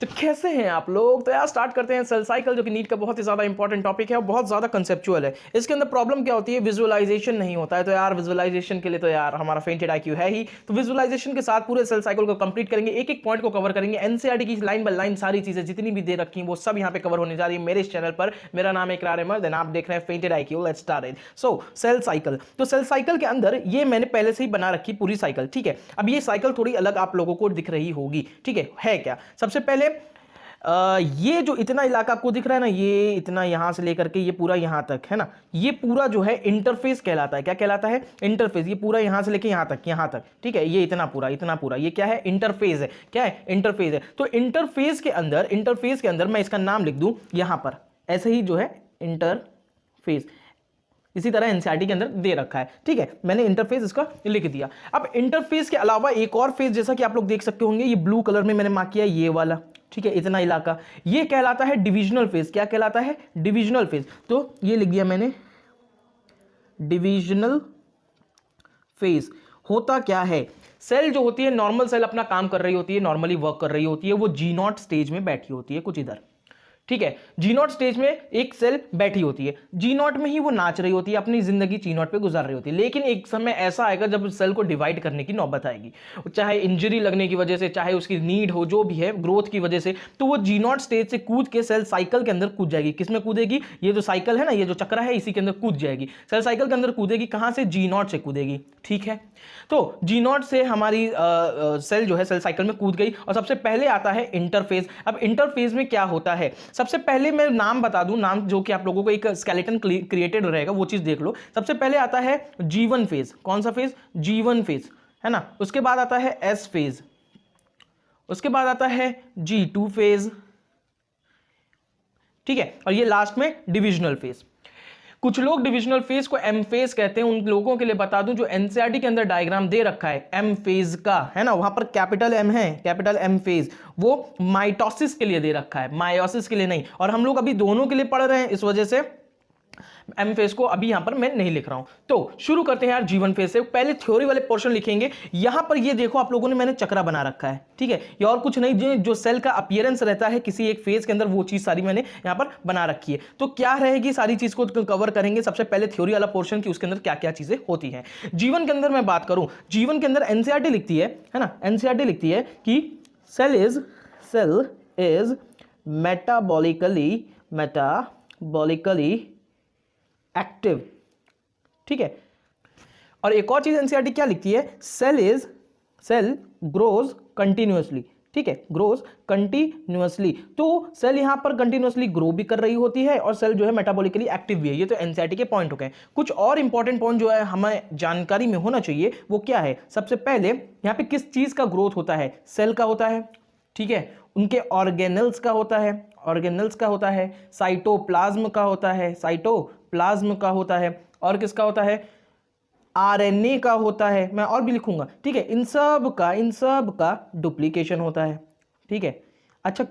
तो कैसे हैं आप लोग? तो यार स्टार्ट करते हैं सेल साइकिल, जो कि नीट का बहुत ही ज़्यादा इंपॉर्टेंट टॉपिक है और बहुत ज़्यादा कंसेप्चुअल है। इसके अंदर प्रॉब्लम क्या होती है? विजुअलाइजेशन नहीं होता है। तो यार विजुअलाइजेशन के लिए तो यार हमारा फेंटेड आईक्यू है ही। तो विजुअलाइजेशन के साथ पूरे सेल साइकिल को कंप्लीट करेंगे, एक एक पॉइंट को कवर करेंगे। एनसीईआरटी की लाइन बाय लाइन सारी चीज़ें जितनी भी दे रखी हैं वो सब यहाँ पे कवर होने जा रही है मेरे इस चैनल पर। मेरा नाम है इकरार अहमद, देन आप देख रहे हैं फेंटेड IQ. Let's start it. So cell cycle, तो सेल साइकिल के अंदर ये मैंने पहले से ही बना रखी पूरी साइकिल, ठीक है। अब ये साइकिल थोड़ी अलग आप लोगों को दिख रही होगी, ठीक है क्या? सबसे पहले ये जो इतना इलाका आपको दिख रहा है ना, ये इतना यहां से लेकर के ये पूरा यहां तक है ना, ये पूरा जो है इंटरफेस कहलाता है। क्या कहलाता है? इंटरफेस। ये पूरा यहां से लेके यहां तक, ठीक है। ये इतना पूरा ये क्या है? इंटरफेस है। क्या है? इंटरफेस है। तो इंटरफेस के अंदर मैं इसका नाम लिख दूं यहां पर, ऐसे ही जो है इंटरफेस, इसी तरह एनसीईआरटी के अंदर दे रखा है, ठीक है। मैंने इंटरफेस इसका लिख दिया। अब इंटरफेस के अलावा एक और फेज, जैसा कि आप लोग देख सकते होंगे, ये ब्लू कलर में मैंने मार्क किया, ये वाला, ठीक है, इतना इलाका, ये कहलाता है डिविजनल फेज। क्या कहलाता है? Divisional phase. तो ये लिख दिया मैंने, डिविजनल फेज। होता क्या है? सेल जो होती है, नॉर्मल सेल अपना काम कर रही होती है, नॉर्मली वर्क कर रही होती है, वो G0 स्टेज में बैठी होती है, कुछ इधर, ठीक है। G0 स्टेज में एक सेल बैठी होती है, G0 में ही वो नाच रही होती है, अपनी जिंदगी G0 पे गुजार रही होती है। लेकिन एक समय ऐसा आएगा जब सेल को डिवाइड करने की नौबत आएगी, चाहे इंजरी लगने की वजह से, चाहे उसकी नीड हो, जो भी है, ग्रोथ की वजह से, तो वो G0 स्टेज से कूद के सेल साइकिल के अंदर कूद जाएगी। किसमें कूदेगी? ये जो साइकिल है ना, ये जो चक्र है, इसी के अंदर कूद जाएगी। सेल साइकिल के अंदर कूदेगी, कहां से? G0 से कूदेगी, ठीक है। तो G0 से हमारी सेल जो है सेल साइकिल में कूद गई और सबसे पहले आता है इंटरफेज। अब इंटरफेज में क्या होता है? सबसे पहले मैं नाम बता दूं, नाम जो कि आप लोगों को एक स्केलेटन क्रिएटेड रहेगा, वो चीज देख लो। सबसे पहले आता है G1 फेज। कौन सा फेज? G1 फेज, है ना। उसके बाद आता है S फेज, उसके बाद आता है G2 फेज, ठीक है। और ये लास्ट में डिविजनल फेज। कुछ लोग डिविजनल फेज को एम फेज कहते हैं। उन लोगों के लिए बता दूं, जो एनसीईआरटी के अंदर डायग्राम दे रखा है एम फेज का, है ना, वहां पर कैपिटल एम है, कैपिटल एम फेज, वो माइटोसिस के लिए दे रखा है, मायोसिस के लिए नहीं। और हम लोग अभी दोनों के लिए पढ़ रहे हैं, इस वजह से एम फेज को अभी यहां पर मैं नहीं लिख रहा हूं। तो शुरू करते हैं यार G1 फेज से। पहले थ्योरी वाले पोर्शन लिखेंगे। यहां पर ये देखो आप लोगों ने, मैंने चक्रा बना रखा है, ठीक है। ये और कुछ नहीं, जो सेल का अपीयरेंस रहता है किसी एक फेज के अंदर, वो चीज सारी मैंने यहां पर बना रखी है। तो क्या रहेगी, सारी चीज को कवर करेंगे। सबसे पहले थ्योरी वाला पोर्शन की, उसके अंदर क्या क्या चीजें होती है। G1 के अंदर मैं बात करूं, G1 के अंदर एनसीईआरटी लिखती है ना, एनसीईआरटी लिखती है कि सेल इज मेटाबॉलिकली एक्टिव, ठीक है। और एक और चीज एनसीईआरटी क्या लिखती है? सेल ग्रोज कंटिन्यूअसली, ठीक है, ग्रोज कंटिन्यूअसली। तो सेल यहां पर कंटिन्यूअसली ग्रो भी कर रही होती है और सेल जो है मेटाबॉलिकली एक्टिव भी है। ये तो एनसीईआरटी के पॉइंट हो गए। कुछ और इंपॉर्टेंट पॉइंट जो है हमें जानकारी में होना चाहिए, वो क्या है? सबसे पहले यहां पे किस चीज का ग्रोथ होता है? सेल का होता है, ठीक है। उनके ऑर्गेनल्स का होता है, साइटोप्लाज्म का होता है, और किसका होता है? आरएनए का होता है। मैं और भी लिखूंगा, ठीक है। इन सब का डुप्लीकेशन होता है, ठीक है। अच्छा,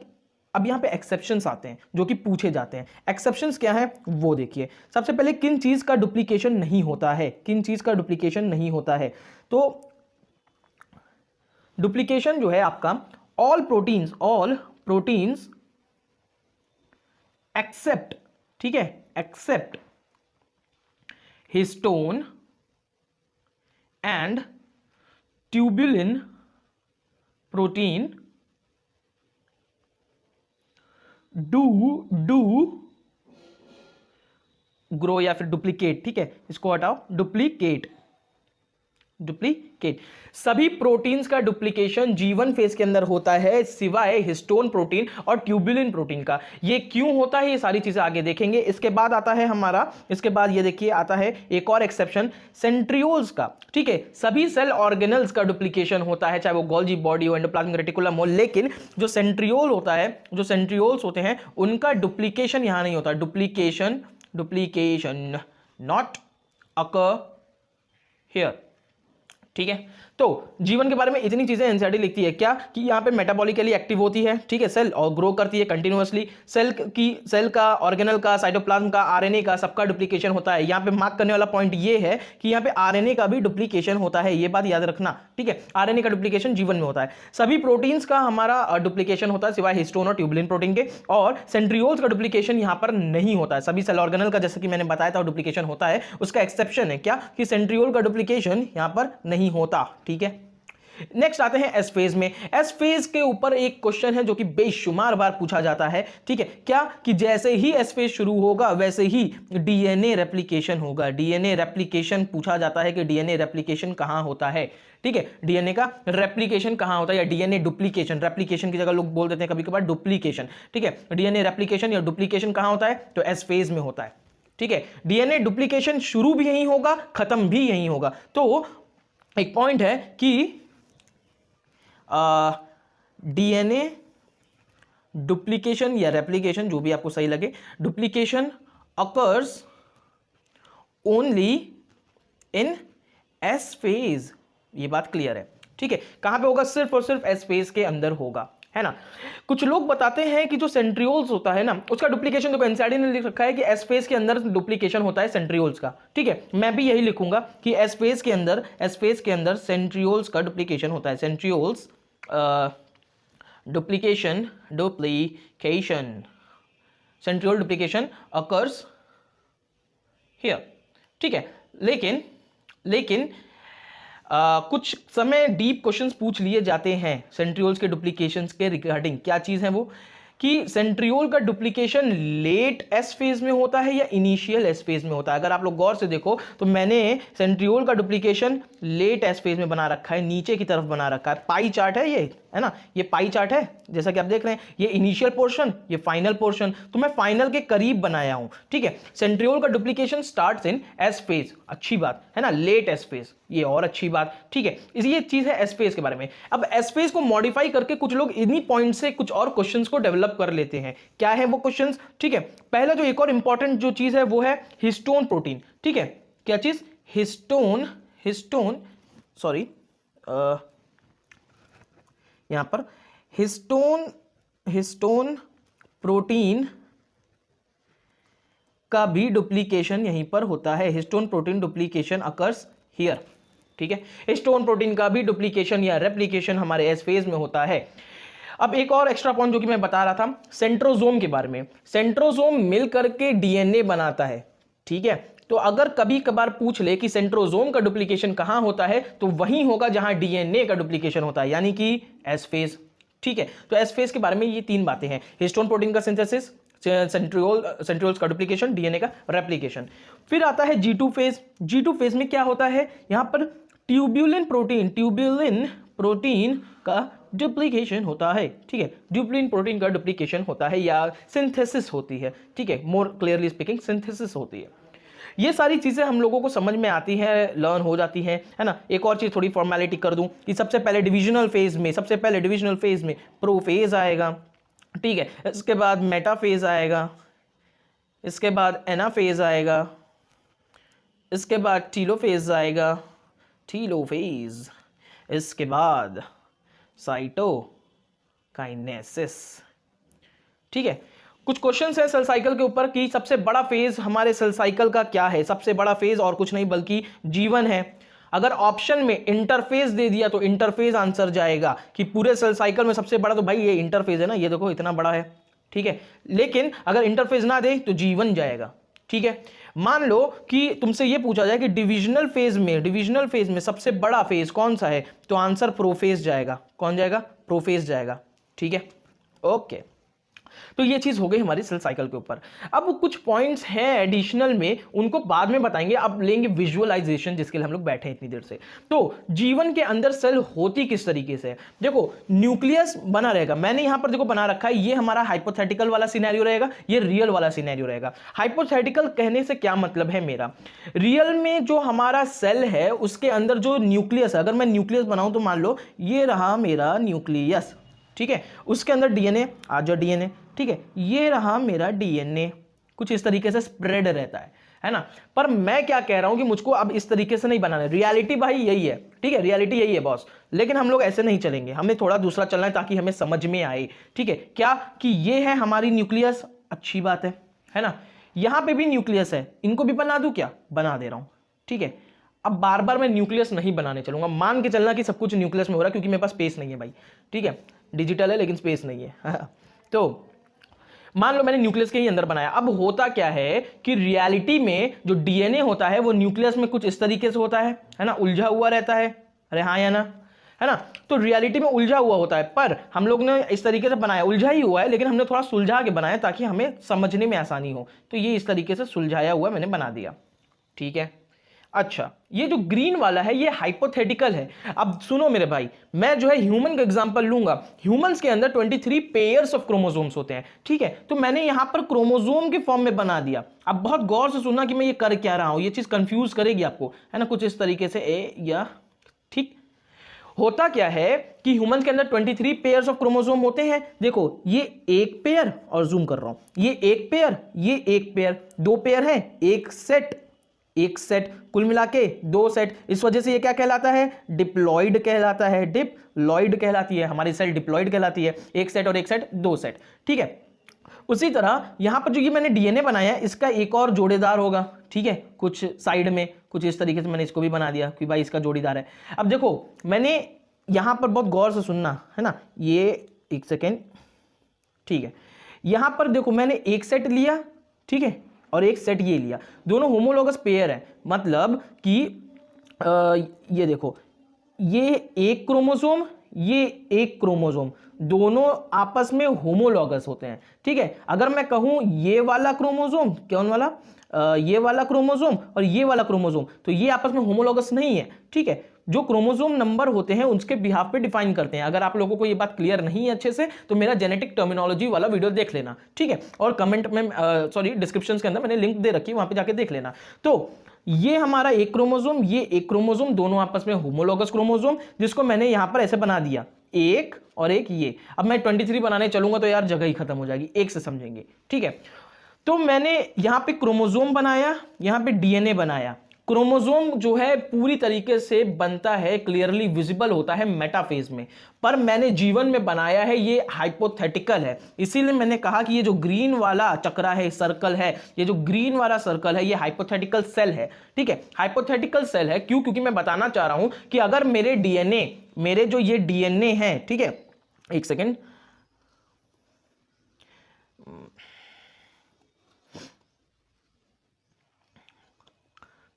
अब यहां पे एक्सेप्शंस आते हैं जो कि पूछे जाते हैं। एक्सेप्शंस क्या है वो देखिए। सबसे पहले किन चीज का डुप्लीकेशन नहीं होता है? तो डुप्लीकेशन जो है आपका, ऑल प्रोटीन्स एक्सेप्ट, ठीक है, except histone and tubulin protein do grow या फिर डुप्लीकेट, ठीक है। इसको हटाओ, डुप्लीकेट। सभी प्रोटीन्स का डुप्लीकेशन G1 फेज के अंदर होता है, सिवाय हिस्टोन प्रोटीन और ट्यूबुलिन प्रोटीन का। ये क्यों होता है, ये सारी चीजें आगे देखेंगे। इसके बाद आता है हमारा, इसके बाद ये देखिए आता है एक और एक्सेप्शन, सेंट्रियोल्स का, ठीक है। सभी सेल ऑर्गेनल्स का डुप्लीकेशन होता है, चाहे वो गोल्जी बॉडी हो, एंडोप्लाज्मिक रेटिकुलम हो, लेकिन जो सेंट्रियोल होता है, जो सेंट्रियोल्स होते हैं, उनका डुप्लीकेशन यहां नहीं होता। डुप्लीकेशन नॉट अकर हियर, ठीक है। तो जीवन के बारे में इतनी चीजें एनसीईआरटी लिखती है क्या कि यहाँ पे मेटाबॉलिकली एक्टिव होती है, ठीक है, सेल और ग्रो करती है कंटिन्यूअसली, सेल का, ऑर्गेनल का, साइटोप्लाज्म का, आरएनए का, सबका डुप्लीकेशन होता है। यहाँ पे मार्क करने वाला पॉइंट ये है कि यहाँ पे आरएनए का भी डुप्लीकेशन होता है, ये बात याद रखना, ठीक है। आरएनए का डुप्लीकेशन जीवन में होता है। सभी प्रोटीन्स का हमारा डुप्लीकेशन होता है सिवाय हिस्टोन और ट्यूबुलिन प्रोटीन के, और सेंट्रियोल्स का डुप्लीकेशन यहाँ पर नहीं होता है। सभी सेल ऑर्गेनल का जैसे कि मैंने बताया था डुप्लीकेशन होता है, उसका एक्सेप्शन है क्या कि सेंट्रियोल का डुप्लीकेशन यहाँ पर नहीं होता, ठीक है। नेक्स्ट आते हैं एस फेज में। एस फेज के ऊपर एक क्वेश्चन है जो कि बेशुमार बार पूछा जाता है, ठीक है, क्या कि जैसे ही एस फेज शुरू होगा वैसे ही डीएनए रेप्लिकेशन होगा। डीएनए रेप्लिकेशन पूछा जाता है कि डीएनए रेप्लिकेशन कहां होता है, ठीक है, डीएनए का रेप्लिकेशन कहां होता है, या डीएनए डुप्लीकेशन, रेप्लिकेशन की जगह लोग बोल देते हैं कभी कभार डुप्लीकेशन, ठीक है। डीएनए रेप्लिकेशन या डुप्लीकेशन कहां होता है, तो एस फेज में होता है, ठीक है। डीएनए डुप्लीकेशन शुरू भी यहीं होगा, खत्म भी यहीं होगा। तो एक पॉइंट है कि डीएनए डुप्लीकेशन या रेप्लिकेशन, जो भी आपको सही लगे, duplication occurs only in S phase, ये बात क्लियर है, ठीक है। कहां पे होगा, सिर्फ और सिर्फ एस फेज के अंदर होगा, है ना। कुछ लोग बताते हैं कि जो सेंट्रियोल्स होता है ना, उसका डुप्लीकेशन, देखो एनसीईआरटी ने लिख रखा है कि एस फेज के अंदर डुप्लीकेशन होता है सेंट्रियोल्स का, ठीक है। मैं भी यही लिखूंगा कि एस फेज के अंदर सेंट्रियोल्स का डुप्लीकेशन होता है। Centrioles duplication centriole duplication occurs here, ठीक है। लेकिन कुछ समय डीप क्वेश्चंस पूछ लिए जाते हैं सेंट्रियोल्स के डुप्लीकेशंस के रिगार्डिंग। क्या चीज है वो, कि सेंट्रियोल का डुप्लीकेशन लेट एस फेज में होता है या इनिशियल एस फेज में होता है। अगर आप लोग गौर से देखो तो मैंने सेंट्रियोल का डुप्लीकेशन लेट एस फेज में बना रखा है, नीचे की तरफ बना रखा है। पाई चार्ट है ये, है ना, ये पाई चार्ट है जैसा कि आप देख रहे हैं, ये इनिशियल पोर्शन, ये फाइनल पोर्शन, तो मैं फाइनल के करीब बनाया हूं, ठीक है। सेंट्रियोल का duplication starts in S phase, अच्छी बात है ना, लेट एस फेज, ये और अच्छी बात, ठीक है। ये चीज है एस फेज के बारे में। अब एस फेज को मॉडिफाई करके कुछ लोग इन्हीं पॉइंट से कुछ और क्वेश्चंस को डेवलप कर लेते हैं। क्या है वो क्वेश्चंस, ठीक है। पहला जो एक और इंपॉर्टेंट जो चीज है वो है हिस्टोन प्रोटीन, ठीक है। क्या चीज, हिस्टोन सॉरी यहां पर हिस्टोन प्रोटीन का भी डुप्लीकेशन यहीं पर होता है। Histone protein duplication occurs here, ठीक है। हिस्टोन प्रोटीन का भी डुप्लीकेशन या रेप्लिकेशन हमारे एस फेज में होता है। अब एक और एक्स्ट्रा पॉइंट जो कि मैं बता रहा था सेंट्रोजोम के बारे में। सेंट्रोजोम मिल करके डीएनए बनाता है, ठीक है। तो अगर कभी कभार पूछ ले कि सेंट्रोजोम का डुप्लीकेशन कहां होता है, तो वहीं होगा जहां डीएनए का डुप्लीकेशन होता है, यानी कि एस फेज, ठीक है। तो एस फेज के बारे में ये तीन बातें हैं, हिस्टोन प्रोटीन का सिंथेसिस, सेंट्रियोल्स का डुप्लीकेशन, डीएनए का रेप्लिकेशन। फिर आता है G2 फेज। G2 फेज में क्या होता है, यहां पर ट्यूबुलिन प्रोटीन का डुप्लीकेशन होता है, ठीक है। ट्यूबुलिन प्रोटीन का डुप्लीकेशन होता है या सिंथेसिस होती है, ठीक है, मोर क्लियरली स्पीकिंग सिंथेसिस होती है। ये सारी चीजें हम लोगों को समझ में आती हैं, लर्न हो जाती हैं, है ना। एक और चीज थोड़ी फॉर्मेलिटी कर दूं कि सबसे पहले डिविजनल फेज में प्रोफेज आएगा, ठीक है। इसके बाद मेटाफेज आएगा, इसके बाद एनाफेज आएगा, इसके बाद टीलोफेज आएगा, इसके बाद साइटोकाइनेसिस, ठीक है। कुछ क्वेश्चंस है सेल साइकिल के ऊपर कि सबसे बड़ा फेज हमारे सेल साइकिल का क्या है। सबसे बड़ा फेज और कुछ नहीं बल्कि जीवन है। अगर ऑप्शन में इंटरफेज दे दिया तो इंटरफेज आंसर जाएगा कि पूरे सेल साइकिल में सबसे बड़ा, तो भाई ये इंटरफेज है ना, ये देखो इतना बड़ा है, ठीक है। लेकिन अगर इंटरफेज ना दे तो जीवन जाएगा, ठीक है। मान लो कि तुमसे ये पूछा जाए कि डिविजनल फेज में सबसे बड़ा फेज कौन सा है, तो आंसर प्रोफेज जाएगा। कौन जाएगा, प्रोफेज जाएगा, ठीक है, ओके। तो ये चीज हो गई हमारी सेल साइकिल के ऊपर। अब कुछ पॉइंट्स हैं एडिशनल में, उनको बाद में बताएंगे। अब लेंगे विजुअलाइजेशन, जिसके लिए हम लोग बैठे हैं इतनी देर से। तो जीवन के अंदर सेल होती किस तरीके से, देखो न्यूक्लियस बना रहेगा। मैंने यहां पर देखो बना रखा है, ये हमारा हाइपोथेटिकल वाला सिनेरियो रहेगा, ये रियल वाला सिनेरियो रहेगा। हाइपोथेटिकल कहने से क्या मतलब है मेरा, रियल में जो हमारा सेल है उसके अंदर जो न्यूक्लियस है, अगर मैं न्यूक्लियस बनाऊं तो मान लो ये रहा मेरा न्यूक्लियस, ठीक है। उसके अंदर डीएनए, आ जाओ डीएनए, ठीक है, ये रहा मेरा डीएनए, कुछ इस तरीके से स्प्रेड रहता है। है ना। पर मैं क्या कह रहा हूं कि मुझको अब इस तरीके से नहीं बनाना है, रियलिटी भाई यही है, ठीक है, रियलिटी यही है बॉस, लेकिन हम लोग ऐसे नहीं चलेंगे, हमें थोड़ा दूसरा चलना है ताकि हमें समझ में आए, ठीक है। क्या कि ये है हमारी न्यूक्लियस, अच्छी बात है ना। यहां पे भी न्यूक्लियस है, इनको भी बना दूं क्या, बना दे रहा हूं, ठीक है। अब बार बार मैं न्यूक्लियस नहीं बनाने चलूंगा, मान के चलना कि सब कुछ न्यूक्लियस में हो रहा है क्योंकि मेरे पास स्पेस नहीं है भाई, ठीक है, डिजिटल है लेकिन स्पेस नहीं है तो मान लो मैंने न्यूक्लियस के ही अंदर बनाया। अब होता क्या है कि रियलिटी में जो डीएनए होता है वो न्यूक्लियस में कुछ इस तरीके से होता है ना, उलझा हुआ रहता है, अरे हाँ या ना, है ना। तो रियलिटी में उलझा हुआ होता है, पर हम लोग ने इस तरीके से बनाया, उलझा ही हुआ है लेकिन हमने थोड़ा सुलझा के बनाया ताकि हमें समझने में आसानी हो, तो ये इस तरीके से सुलझाया हुआ मैंने बना दिया, ठीक है। अच्छा, ये जो ग्रीन वाला है ये हाइपोथेटिकल है। अब सुनो मेरे भाई, मैं जो है ह्यूमन का एग्जांपल लूंगा। ह्यूमंस के अंदर 23 पेयर्स ऑफ क्रोमोसोम्स होते हैं, ठीक है। तो मैंने यहां पर क्रोमोसोम के फॉर्म में बना दिया। अब बहुत गौर से सुनना कि मैं ये कर क्या रहा हूं, ये चीज कंफ्यूज करेगी आपको, है ना, कुछ इस तरीके से ए या, ठीक। होता क्या है कि ह्यूमंस के अंदर 23 पेयर्स ऑफ क्रोमोसोम होते हैं। देखो ये एक पेयर, और जूम कर रहा हूं, ये एक पेयर, ये एक पेयर, दो पेयर है, एक सेट, कुल मिला के दो सेट। इस वजह से ये क्या कहलाता है, डिप्लॉइड कहलाता है, डिप्लॉइड कहलाती है, हमारी सेल डिप्लॉइड कहलाती है। एक सेट और एक सेट, दो सेट, ठीक है। उसी तरह यहां पर जो ये मैंने डीएनए बनाया है इसका एक और जोड़ीदार होगा, ठीक है, कुछ साइड में कुछ इस तरीके से मैंने इसको भी बना दिया कि भाई इसका जोड़ीदार है। अब देखो मैंने यहां पर बहुत गौर से सुनना है ना, ये एक सेकेंड, ठीक है। यहां पर देखो मैंने एक सेट लिया, ठीक है, और एक सेट ये लिया, दोनों होमोलॉगस पेयर है, मतलब कि ये देखो ये एक क्रोमोसोम, ये एक क्रोमोसोम, दोनों आपस में होमोलॉगस होते हैं, ठीक है। अगर मैं कहूं ये वाला क्रोमोसोम, कौन वाला, ये वाला क्रोमोसोम और ये वाला क्रोमोसोम, तो ये आपस में होमोलॉगस नहीं है, ठीक है। जो क्रोमोसोम नंबर होते हैं उसके बिहाफ पे डिफाइन करते हैं। अगर आप लोगों को ये बात क्लियर नहीं है अच्छे से तो मेरा जेनेटिक टर्मिनोलॉजी वाला वीडियो देख लेना, ठीक है, और कमेंट में सॉरी डिस्क्रिप्शन के अंदर मैंने लिंक दे रखी है, वहां पे जाके देख लेना। तो ये हमारा एक क्रोमोसोम, ये एक क्रोमोसोम, दोनों आपस में होमोलॉगस क्रोमोसोम, जिसको मैंने यहां पर ऐसे बना दिया, एक और एक ये। अब मैं 23 बनाने चलूंगा तो यार जगह ही खत्म हो जाएगी, एक से समझेंगे, ठीक है। तो मैंने यहां पे क्रोमोसोम बनाया, यहां पे डीएनए बनाया। क्रोमोसोम जो है पूरी तरीके से बनता है, क्लियरली विजिबल होता है मेटाफेज में, पर मैंने जीवन में बनाया है, ये हाइपोथेटिकल है। इसीलिए मैंने कहा कि ये जो ग्रीन वाला चक्रा है, सर्कल है, ये जो ग्रीन वाला सर्कल है, ये हाइपोथेटिकल सेल है, ठीक है। हाइपोथेटिकल सेल है क्यों, क्योंकि मैं बताना चाह रहा हूं कि अगर मेरे डीएनए, मेरे जो ये डीएनए है, ठीक है, एक सेकेंड,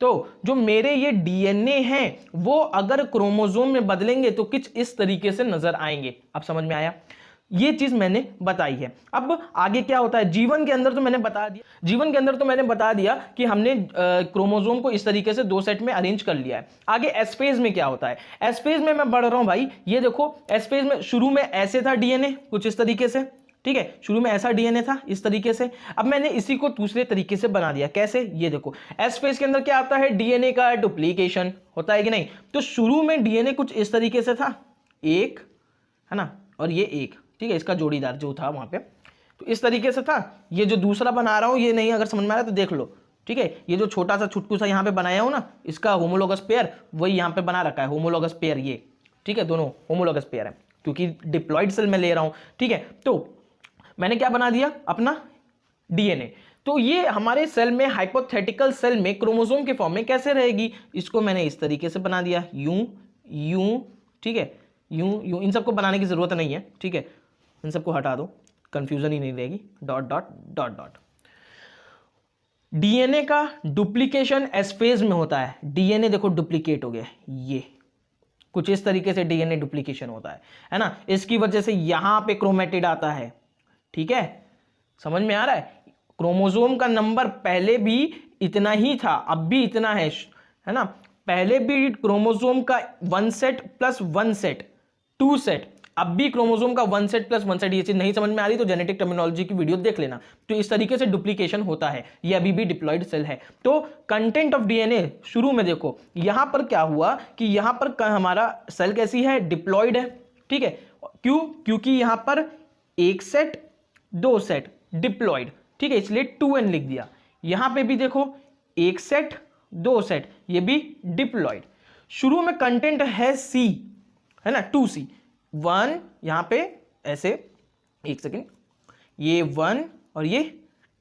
तो जो मेरे ये डीएनए हैं वो अगर क्रोमोसोम में बदलेंगे तो कुछ इस तरीके से नजर आएंगे। अब समझ में आया, ये चीज मैंने बताई है। अब आगे क्या होता है जीवन के अंदर, तो मैंने बता दिया, जीवन के अंदर तो मैंने बता दिया कि हमने क्रोमोसोम को इस तरीके से दो सेट में अरेंज कर लिया है। आगे एस फेज में क्या होता है, एस फेज में मैं बढ़ रहा हूं भाई, ये देखो एस फेज में शुरू में ऐसे था डीएनए कुछ इस तरीके से, ठीक है, शुरू में ऐसा डीएनए था इस तरीके से। अब मैंने इसी को दूसरे तरीके से बना दिया, कैसे, ये देखो एस फेज के अंदर क्या आता है, डीएनए का डुप्लीकेशन होता है कि नहीं। तो शुरू में डीएनए कुछ इस तरीके से था, एक है ना, और ये एक, ठीक है, इसका जोड़ीदार जो था वहां पे, तो इस तरीके से था। ये जो दूसरा बना रहा हूं ये नहीं अगर समझ में आ रहा है तो देख लो, ठीक है। ये जो छोटा सा छुटकू सा यहाँ पे बनाया हूं ना, इसका होमोलॉगस पेयर वही यहाँ पे बना रखा है, होमोलॉगस पेयर ये, ठीक है, दोनों होमोलॉगस पेयर है क्योंकि डिप्लॉइड सेल में ले रहा हूं, ठीक है। तो मैंने क्या बना दिया, अपना डीएनए। तो ये हमारे सेल में, हाइपोथेटिकल सेल में क्रोमोसोम के फॉर्म में कैसे रहेगी, इसको मैंने इस तरीके से बना दिया, यूं यूं, ठीक है, यूं यूं। इन सबको बनाने की जरूरत नहीं है, ठीक है, इन सबको हटा दो, कंफ्यूजन ही नहीं रहेगी, dot dot dot dot. DNA का डुप्लीकेशन एस फेज में होता है, डीएनए देखो डुप्लीकेट हो गया, ये कुछ इस तरीके से डीएनए डुप्लीकेशन होता है ना। इसकी वजह से यहां पे क्रोमेटिड आता है, ठीक है, समझ में आ रहा है। क्रोमोसोम का नंबर पहले भी इतना ही था, अब भी इतना है ना। पहले भी क्रोमोसोम का 1 सेट प्लस 1 सेट 2 सेट, अब भी क्रोमोसोम का 1 सेट प्लस 1 सेट। ये चीज नहीं समझ में आ रही तो जेनेटिक टर्मिनोलॉजी की वीडियो देख लेना। तो इस तरीके से डुप्लीकेशन होता है, ये अभी भी डिप्लॉइड सेल है। तो कंटेंट ऑफ डीएनए शुरू में देखो यहां पर क्या हुआ कि यहां पर हमारा सेल कैसी है, डिप्लॉइड है, ठीक है। क्यों, क्योंकि यहां पर एक सेट दो सेट डिप्लॉइड, ठीक है, इसलिए 2n लिख दिया। यहां पे भी देखो एक सेट, दो सेट, ये भी डिप्लॉयड। शुरू में कंटेंट है सी, है ना, 2C, 1 यहां पे ऐसे, एक सेकेंड, ये 1 और ये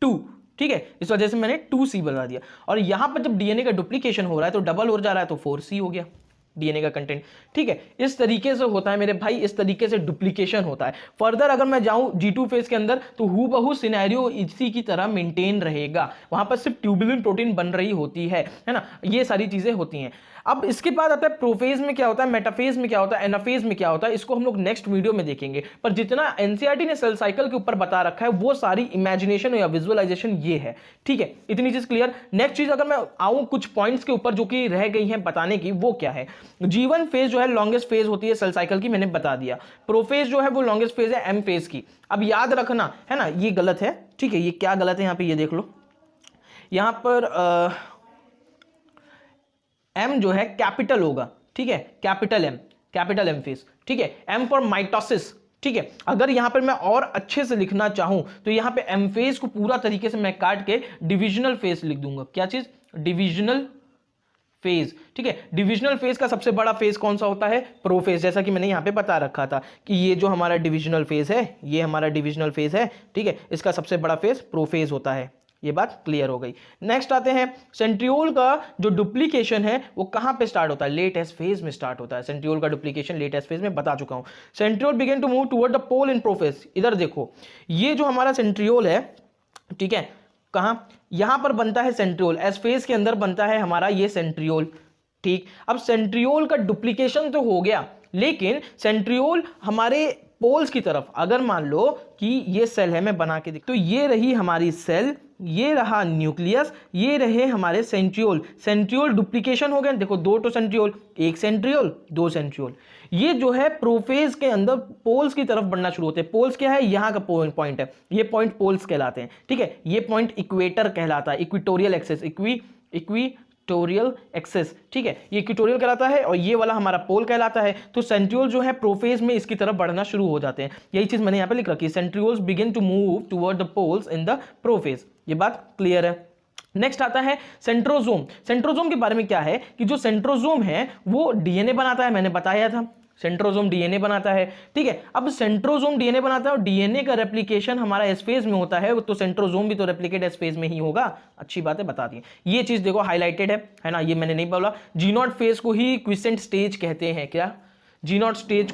2, ठीक है, इस वजह से मैंने 2C बता दिया। और यहां पर जब डीएनए का डुप्लीकेशन हो रहा है तो डबल हो जा रहा है, तो 4C हो गया डीएनए का कंटेंट, ठीक है। इस तरीके से होता है मेरे भाई, इस तरीके से डुप्लीकेशन होता है। फर्दर अगर मैं जाऊं G2 फेज के अंदर तो हूबहू सिनेरियो इसी की तरह मेंटेन रहेगा, वहां पर सिर्फ ट्यूबुलिन प्रोटीन बन रही होती है ना, ये सारी चीजें होती हैं। अब इसके बाद आता है प्रोफेज में क्या होता है, मेटाफेज में क्या होता है, एनाफेज में क्या होता है, इसको हम लोग नेक्स्ट वीडियो में देखेंगे। पर जितना एनसीईआरटी ने सेल साइकिल के ऊपर बता रखा है वो सारी इमेजिनेशन या विजुअलाइजेशन ये है, ठीक है, इतनी चीज क्लियर। नेक्स्ट चीज अगर मैं आऊं कुछ पॉइंट्स के ऊपर जो कि रह गई हैं बताने की, वो क्या है। G1 फेज जो है लॉन्गेस्ट फेज होती है सेल साइकिल की, मैंने बता दिया। प्रोफेज जो है वो लॉन्गेस्ट फेज है एम फेज की। अब याद रखना है ना, ये गलत है, ठीक है, ये क्या गलत है, यहां पे ये देख लो, यहां पर एम जो है कैपिटल होगा, ठीक है, कैपिटल एम फेज, ठीक है, एम फॉर माइटोसिस, ठीक है। अगर यहां पर मैं और अच्छे से लिखना चाहूं तो यहां पे एम फेज को पूरा तरीके से मैं काट के डिविजनल फेज लिख दूंगा। क्या चीज, डिविजनल फेज, ठीक है। डिविजनल फेज का सबसे बड़ा फेज कौन सा होता है, प्रोफेज, जैसा कि मैंने यहां पे बता रखा था कि ये जो हमारा डिविजनल फेज है, ये हमारा डिविजनल फेज है, ठीक है, इसका सबसे बड़ा फेज प्रोफेज होता है। ये बात क्लियर हो गई। नेक्स्ट आते हैं, सेंट्रियोल का जो डुप्लीकेशन है वो कहां पे स्टार्ट होता है, लेट एस फेज में स्टार्ट होता है। सेंट्रियोल का डुप्लीकेशन लेट एस फेज में बता चुका हूं। Centriole begin to move toward the pole in prophase. इधर देखो, ये जो हमारा सेंट्रियोल है, ठीक है, कहां, यहां पर बनता है सेंट्रियोल, एस फेज के अंदर बनता है हमारा ये सेंट्रियोल, ठीक। अब सेंट्रियोल का डुप्लीकेशन तो हो गया, लेकिन सेंट्रियोल हमारे पोल्स की तरफ, अगर मान लो कि ये सेल है, मैं बना के दिख, तो ये रही हमारी सेल, ये रहा न्यूक्लियस, ये रहे हमारे सेंट्रियोल। सेंट्रियोल डुप्लीकेशन हो गया, देखो दो तो सेंट्रियोल, एक सेंट्रियोल, दो सेंट्रियोल। ये जो है प्रोफेज के अंदर पोल्स की तरफ बढ़ना शुरू होते हैं। पोल्स क्या है, यहां का पॉइंट है, ये पॉइंट पोल्स कहलाते हैं, ठीक है। ये पॉइंट इक्वेटर कहलाता है, इक्वेटोरियल एक्सेस, इक्वेटोरियल एक्सेस, ठीक है, ये इक्वेटोरियल कहलाता है और ये वाला हमारा पोल कहलाता है। तो सेंट्रियोल जो है प्रोफेज में इसकी तरफ बढ़ना शुरू हो जाते हैं। यही चीज मैंने यहां पे लिख रखी है, centrioles begin to move toward the poles in the prophase. ये बात क्लियर है। नेक्स्ट आता है सेंट्रोजोम। सेंट्रोजोम के बारे में क्या है कि जो सेंट्रोजोम है वो डीएनए बनाता है, मैंने बताया था, सेंट्रोजोम डीएनए बनाता है, ठीक है। अब सेंट्रोजोम डीएनए बनाता है और डीएनए का रेप्लिकेशन हमारा एस फेज में होता है, तो सेंट्रोजोम भी तो रेप्लिकेट एस फेज में ही होगा। अच्छी बात है, बता दी। ये चीज देखो हाईलाइटेड है ना, ये मैंने नहीं बोला। जी0 फेज को ही क्विसेंट स्टेज कहते हैं, क्या, फेज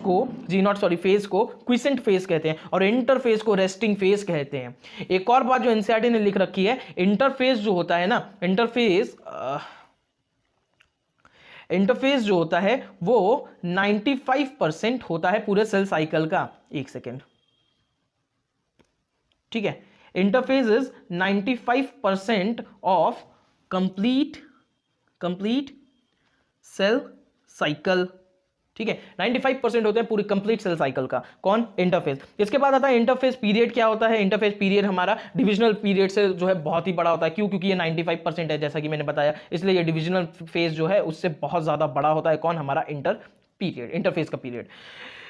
को क्विसेंट फेज कहते हैं और इंटरफेज को रेस्टिंग फेज कहते हैं। एक और बात जो एनसीईआरटी ने लिख रखी है, इंटरफेज जो होता है ना, इंटरफेज जो होता है वो 95% होता है पूरे सेल साइकिल का। एक सेकेंड, ठीक है, interphase is 95% of complete cell cycle, ठीक है। 95% होता है पूरी कंप्लीट सेल साइकिल का, कौन, इंटरफेज। इसके बाद आता है इंटरफेज पीरियड। क्या होता है इंटरफेज पीरियड, हमारा डिविजनल पीरियड से जो है बहुत ही बड़ा होता है। क्यों, क्योंकि ये 95% है, जैसा कि मैंने बताया, इसलिए ये डिविजनल फेज जो है उससे बहुत ज्यादा बड़ा होता है। कौन, हमारा इंटरफेज का पीरियड।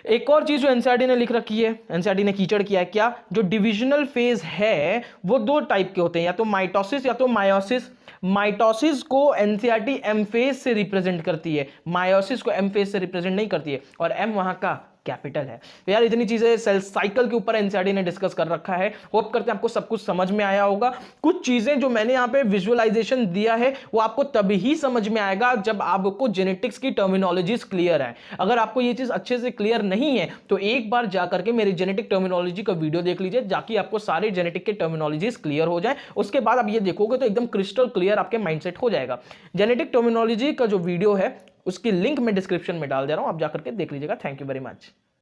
एक और चीज जो एनसीईआरटी ने लिख रखी है, एनसीईआरटी ने कीचड़ किया है, क्या, जो डिविजनल फेज है वो दो टाइप के होते हैं, या तो माइटोसिस या तो मायोसिस। माइटोसिस को एनसीईआरटी एम फेज से रिप्रेजेंट करती है, मायोसिस को एम फेज से रिप्रेजेंट नहीं करती है, और एम वहां का कैपिटल है। तो यार इतनी चीजें सेल साइकिल के ऊपर एनसीईआरटी ने डिस्कस कर रखा है। होप करते हैं आपको सब कुछ समझ में आया होगा। कुछ चीजें जो मैंने यहाँ पे विजुअलाइजेशन दिया है वो आपको तभी ही समझ में आएगा जब आपको जेनेटिक्स की टर्मिनोलॉजीज क्लियर है। अगर आपको ये चीज अच्छे से क्लियर नहीं है तो एक बार जाकर के मेरी जेनेटिक टर्मिनोलॉजी का वीडियो देख लीजिए, जाके आपको सारे जेनेटिक के टर्मिनोलॉजीज क्लियर हो जाए। उसके बाद आप ये देखोगे तो एकदम क्रिस्टल क्लियर आपके माइंडसेट हो जाएगा। जेनेटिक टर्मिनोलॉजी का जो वीडियो है उसकी लिंक मैं डिस्क्रिप्शन में डाल दे रहा हूं, आप जाकर के देख लीजिएगा। Thank you very much.